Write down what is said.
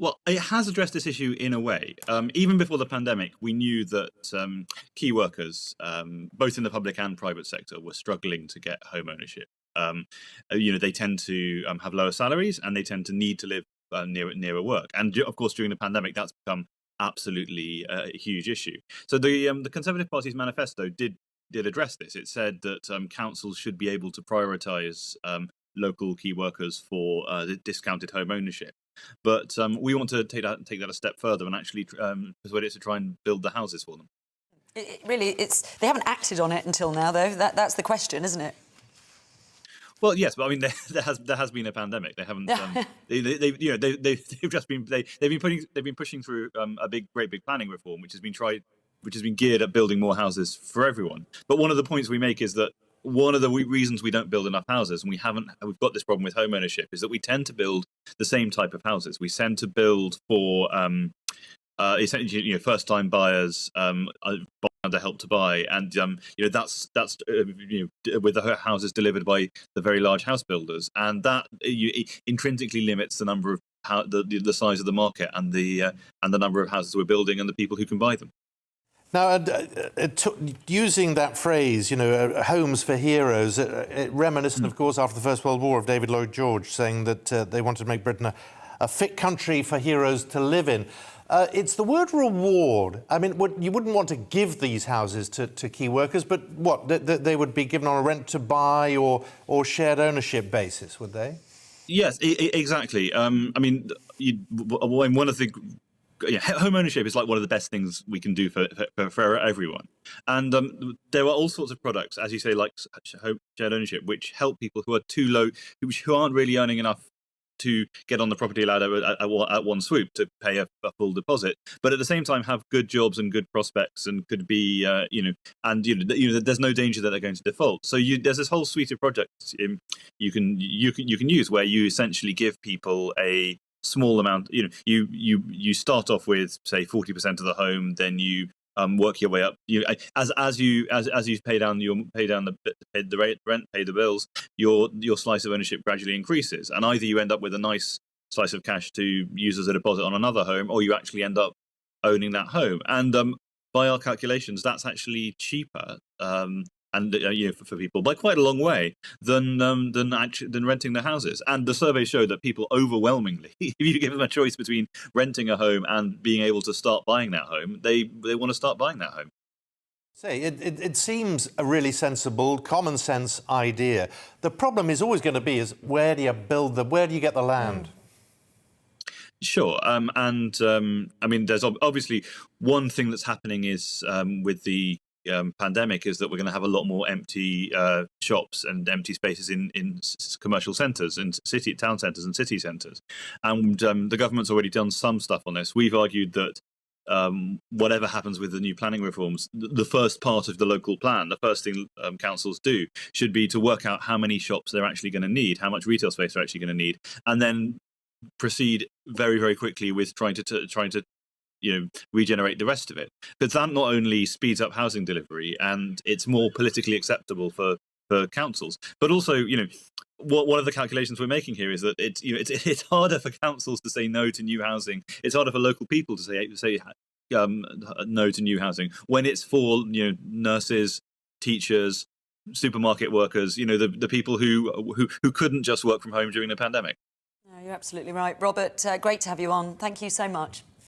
Well, it has addressed this issue in a way. Even before the pandemic, we knew that key workers, both in the public and private sector, were struggling to get home ownership. They tend to have lower salaries, and they tend to need to live nearer work. And of course, during the pandemic, that's become absolutely a huge issue. So the Conservative Party's manifesto did address this. It said that councils should be able to prioritise local key workers for the discounted home ownership. But we want to take that a step further and actually persuade it to try and build the houses for them. They haven't acted on it until now, though. That's the question, isn't it? Well, yes, but I mean, there has been a pandemic. They haven't. They've been pushing through a great big planning reform, which has been geared at building more houses for everyone. But one of the points we make is that one of the reasons we don't build enough houses, and we've got this problem with home ownership, is that we tend to build the same type of houses. We tend to build for essentially, first-time buyers, under Help to Buy, and that's with the houses delivered by the very large house builders, and that intrinsically limits the number of the size of the market and the number of houses we're building and the people who can buy them. Now, using that phrase, homes for heroes, reminiscent, of course, after the First World War, of David Lloyd George saying that they wanted to make Britain a fit country for heroes to live in. It's the word reward. I mean, you wouldn't want to give these houses to key workers, but what, they would be given on a rent-to-buy or shared ownership basis, would they? Yes, exactly. I mean, one of the... home ownership is like one of the best things we can do for everyone. And there are all sorts of products, as you say, like shared ownership, which help people who are too low, who aren't really earning enough to get on the property ladder at one swoop to pay a full deposit, but at the same time have good jobs and good prospects, and could be there's no danger that they're going to default. So there's this whole suite of projects you can use, where you essentially give people a small amount. You start off with, say, 40% of the home, then you work your way up. As you pay down the rent, pay the bills, your slice of ownership gradually increases, and either you end up with a nice slice of cash to use as a deposit on another home, or you actually end up owning that home. And by our calculations, that's actually cheaper. For people by quite a long way than renting their houses. And the surveys show that people overwhelmingly, if you give them a choice between renting a home and being able to start buying that home, they want to start buying that home. It seems a really sensible, common sense idea. The problem is always going to be where do you get the land? Sure, I mean, there's obviously one thing that's happening is with the pandemic is that we're going to have a lot more empty shops and empty spaces in commercial centres, in town centres and city centres, and the government's already done some stuff on this. We've argued that whatever happens with the new planning reforms, the first part of the local plan, the first thing councils do should be to work out how many shops they're actually going to need, how much retail space they're actually going to need, and then proceed very, very quickly with trying to regenerate the rest of it. Because that not only speeds up housing delivery and it's more politically acceptable for councils, but also, one of the calculations we're making here is that it's harder for councils to say no to new housing. It's harder for local people to say no to new housing when it's for nurses, teachers, supermarket workers, the people who couldn't just work from home during the pandemic. No, you're absolutely right, Robert. Great to have you on. Thank you so much.